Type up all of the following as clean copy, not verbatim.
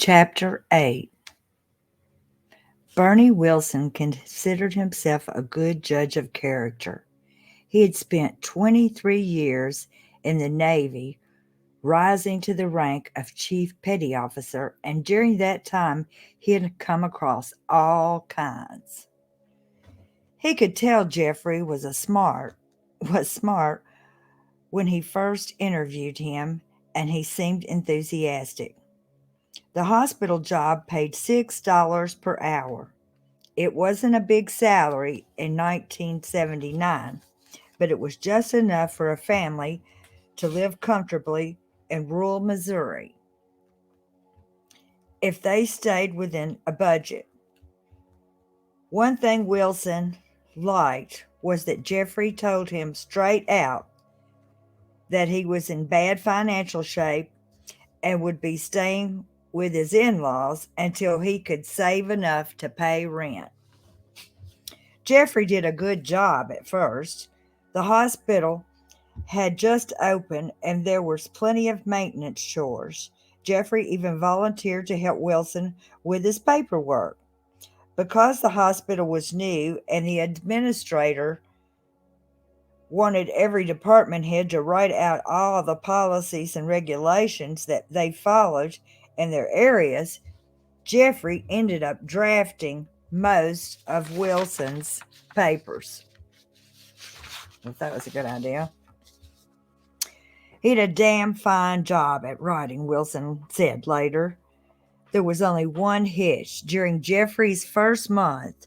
Chapter 8. Bernie Wilson considered himself a good judge of character. He had spent 23 years in the Navy, rising to the rank of Chief Petty Officer, and during that time he had come across all kinds. He could tell Jeffrey was smart when he first interviewed him, and he seemed enthusiastic. The hospital job paid $6 per hour. It wasn't a big salary in 1979, but it was just enough for a family to live comfortably in rural Missouri if they stayed within a budget. One thing Wilson liked was that Jeffrey told him straight out that he was in bad financial shape and would be staying with his in laws until he could save enough to pay rent. Jeffrey did a good job at first. The hospital had just opened and there was plenty of maintenance chores. Jeffrey even volunteered to help Wilson with his paperwork. Because the hospital was new and the administrator wanted every department head to write out all the policies and regulations that they followed in their areas, Jeffrey ended up drafting most of Wilson's papers. I thought that was a good idea. He had a damn fine job at writing, Wilson said later. There was only one hitch. During Jeffrey's first month,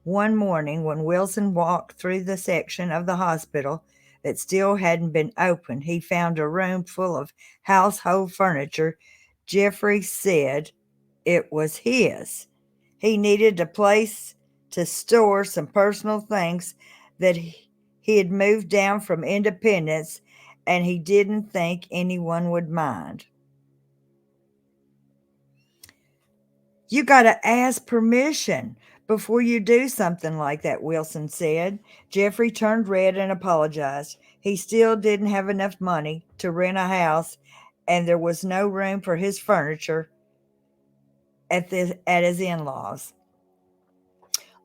one morning when Wilson walked through the section of the hospital that still hadn't been opened, he found a room full of household furniture. Jeffrey said it was his. He needed a place to store some personal things that he had moved down from Independence, and he didn't think anyone would mind. You got to ask permission before you do something like that, Wilson said. Jeffrey turned red and apologized. He still didn't have enough money to rent a house, and there was no room for his furniture at his in-laws.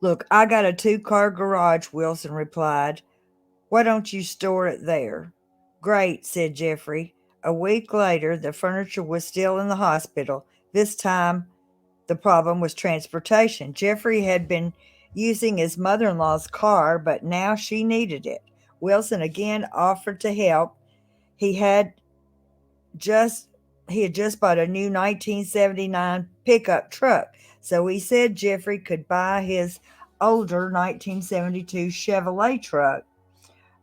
Look, I got a 2-car garage, Wilson replied. Why don't you store it there? Great, said Jeffrey. A week later, the furniture was still in the hospital. This time, the problem was transportation. Jeffrey had been using his mother-in-law's car, but now she needed it. Wilson again offered to help. He had just bought a new 1979 pickup truck, so he said Jeffrey could buy his older 1972 Chevrolet truck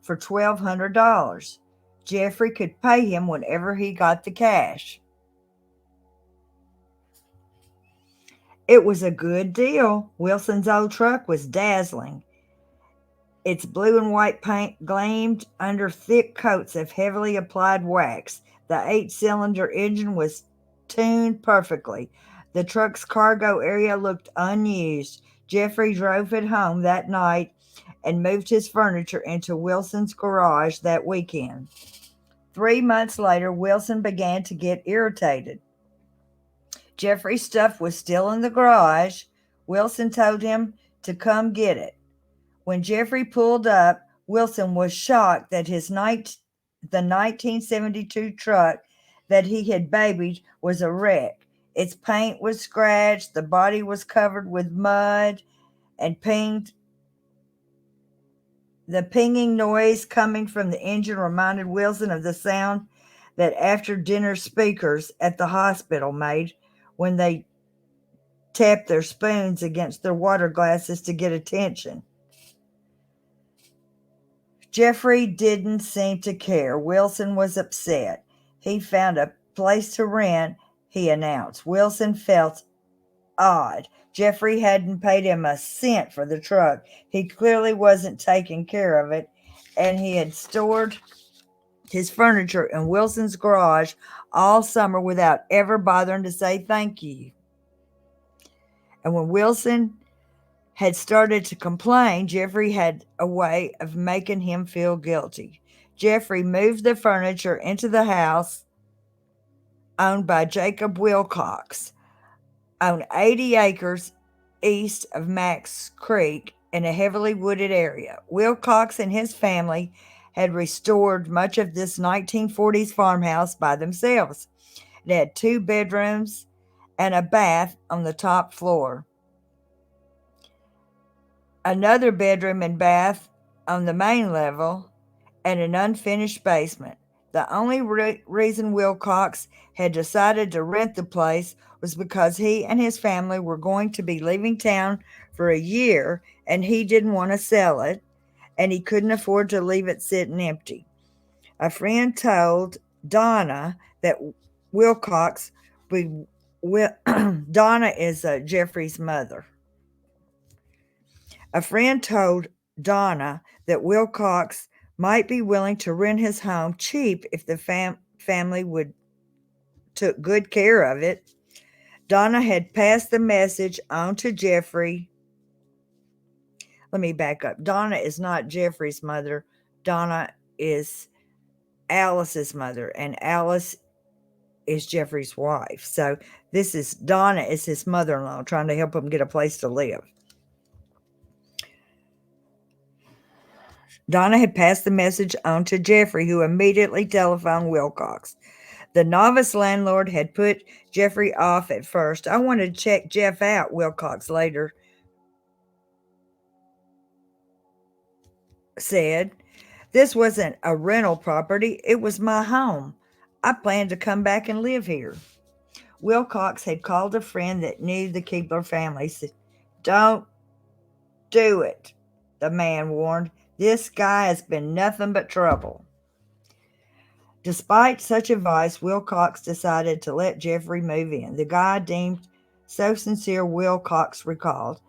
for $1,200. Jeffrey could pay him whenever he got the cash. It was a good deal. Wilson's old truck was dazzling. Its blue and white paint gleamed under thick coats of heavily applied wax. The 8-cylinder engine was tuned perfectly. The truck's cargo area looked unused. Jeffrey drove it home that night and moved his furniture into Wilson's garage that weekend. 3 months later, Wilson began to get irritated. Jeffrey's stuff was still in the garage. Wilson told him to come get it. When Jeffrey pulled up, Wilson was shocked that the 1972 truck that he had babied was a wreck. Its paint was scratched, the body was covered with mud, and pinged. The pinging noise coming from the engine reminded Wilson of the sound that after-dinner speakers at the hospital made when they tapped their spoons against their water glasses to get attention. Jeffrey didn't seem to care. Wilson was upset. He found a place to rent, he announced. Wilson felt odd. Jeffrey hadn't paid him a cent for the truck. He clearly wasn't taking care of it, and he had stored his furniture in Wilson's garage all summer without ever bothering to say thank you. And when Wilson had started to complain, Jeffrey had a way of making him feel guilty. Jeffrey moved the furniture into the house owned by Jacob Wilcox, on 80 acres east of Max Creek in a heavily wooded area. Wilcox and his family had restored much of this 1940s farmhouse by themselves. It had 2 bedrooms and a bath on the top floor, another bedroom and bath on the main level, and an unfinished basement. The only reason Wilcox had decided to rent the place was because he and his family were going to be leaving town for a year and he didn't want to sell it and he couldn't afford to leave it sitting empty. A friend told Donna that Wilcox would. Donna is Jeffrey's mother. A friend told Donna that Wilcox might be willing to rent his home cheap if the family would took good care of it. Donna had passed the message on to Jeffrey. Let me back up. Donna is not Jeffrey's mother. Donna is Alice's mother, and Alice is Jeffrey's wife. So this is Donna is his mother-in-law trying to help him get a place to live. Donna had passed the message on to Jeffrey, who immediately telephoned Wilcox. The novice landlord had put Jeffrey off at first. I wanted to check Jeff out, Wilcox later said. This wasn't a rental property. It was my home. I planned to come back and live here. Wilcox had called a friend that knew the Keebler family. Said, "Don't do it," the man warned. "This guy has been nothing but trouble." Despite such advice, Wilcox decided to let Jeffrey move in. The guy deemed so sincere, Wilcox recalled.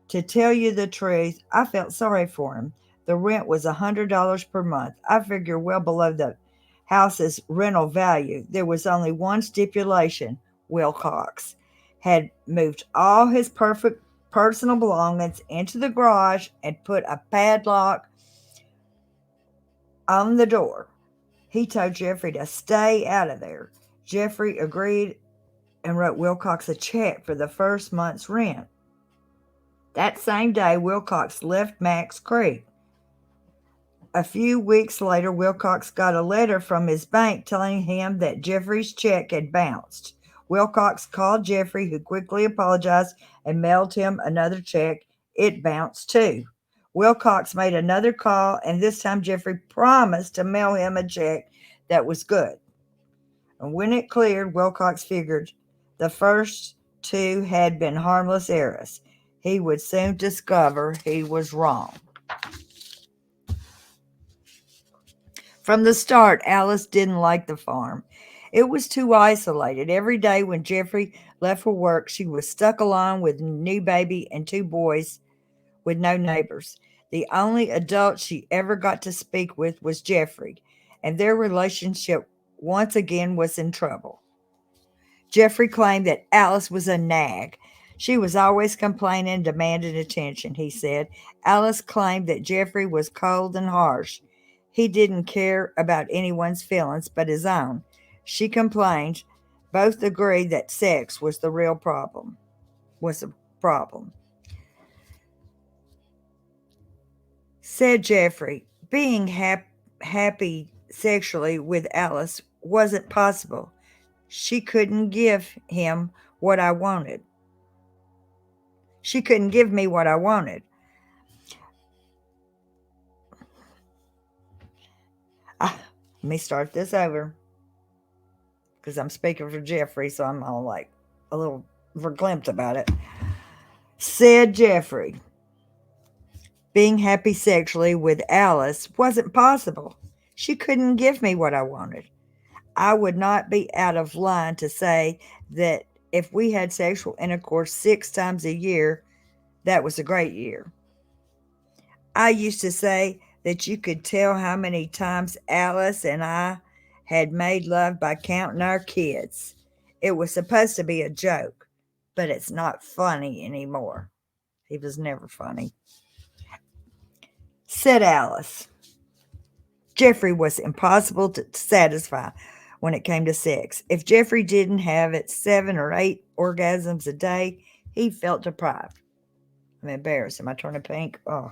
"To tell you the truth, I felt sorry for him. The rent was $100 per month. I figure well below the house's rental value. There was only one stipulation. Wilcox had moved all his perfect personal belongings into the garage and put a padlock on the door. He told Jeffrey to stay out of there." Jeffrey agreed and wrote Wilcox a check for the first month's rent. That same day, Wilcox left Max Creek. A few weeks later, Wilcox got a letter from his bank telling him that Jeffrey's check had bounced. Wilcox called Jeffrey, who quickly apologized and mailed him another check. It bounced too. Wilcox made another call, and this time Jeffrey promised to mail him a check that was good. And when it cleared, Wilcox figured the first 2 had been harmless errors. He would soon discover he was wrong. From the start, Alice didn't like the farm. It was too isolated. Every day when Jeffrey left for work, she was stuck alone with a new baby and 2 boys with no neighbors. The only adult she ever got to speak with was Jeffrey, and their relationship once again was in trouble. Jeffrey claimed that Alice was a nag. She was always complaining, demanding attention, he said. Alice claimed that Jeffrey was cold and harsh. He didn't care about anyone's feelings but his own. She complained. Both agreed that sex was the real problem. Said Jeffrey, being happy sexually with Alice wasn't possible. She couldn't give him what I wanted. She couldn't give me what I wanted. Let me start this over because I'm speaking for Jeffrey, so I'm all like a little verklempt about it. Said Jeffrey, being happy sexually with Alice wasn't possible. She couldn't give me what I wanted. I would not be out of line to say that if we had sexual intercourse 6 times a year, that was a great year. I used to say that you could tell how many times Alice and I had made love by counting our kids. It was supposed to be a joke, but it's not funny anymore. He was never funny. Said Alice. Jeffrey was impossible to satisfy. when it came to sex. If Jeffrey didn't have it 7 or 8 orgasms a day, he felt deprived. I'm embarrassed. Am I turning pink? Oh.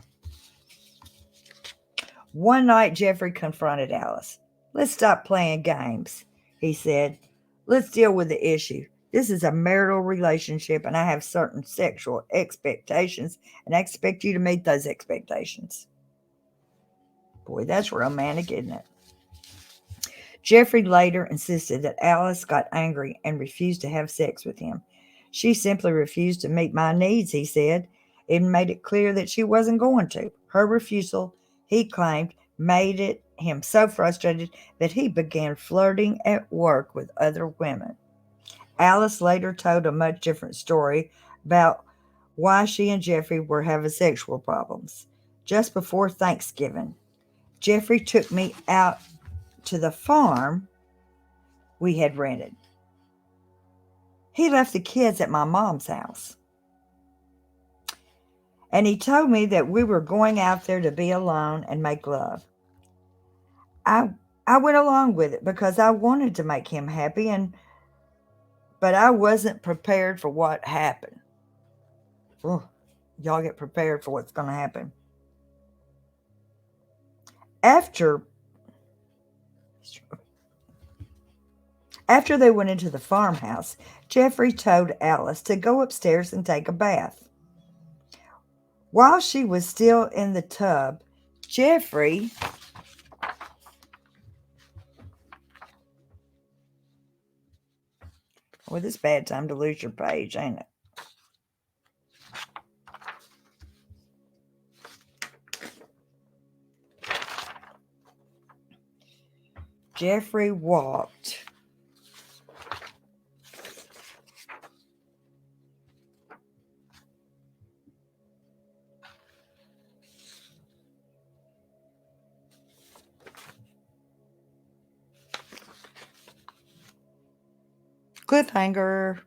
One night, Jeffrey confronted Alice. Let's stop playing games, he said. Let's deal with the issue. This is a marital relationship, and I have certain sexual expectations, and I expect you to meet those expectations. Boy, that's romantic, isn't it? Jeffrey later insisted that Alice got angry and refused to have sex with him. She simply refused to meet my needs, he said, and made it clear that she wasn't going to. Her refusal, he claimed, made him so frustrated that he began flirting at work with other women. Alice later told a much different story about why she and Jeffrey were having sexual problems. Just before Thanksgiving, Jeffrey took me out to the farm we had rented. He left the kids at my mom's house. And he told me that we were going out there to be alone and make love. I went along with it because I wanted to make him happy, but I wasn't prepared for what happened. Ugh, y'all get prepared for what's going to happen. After they went into the farmhouse, Jeffrey told Alice to go upstairs and take a bath. While she was still in the tub, Jeffrey well, it's a bad time to lose your page, ain't it? Jeffrey walked cliffhanger.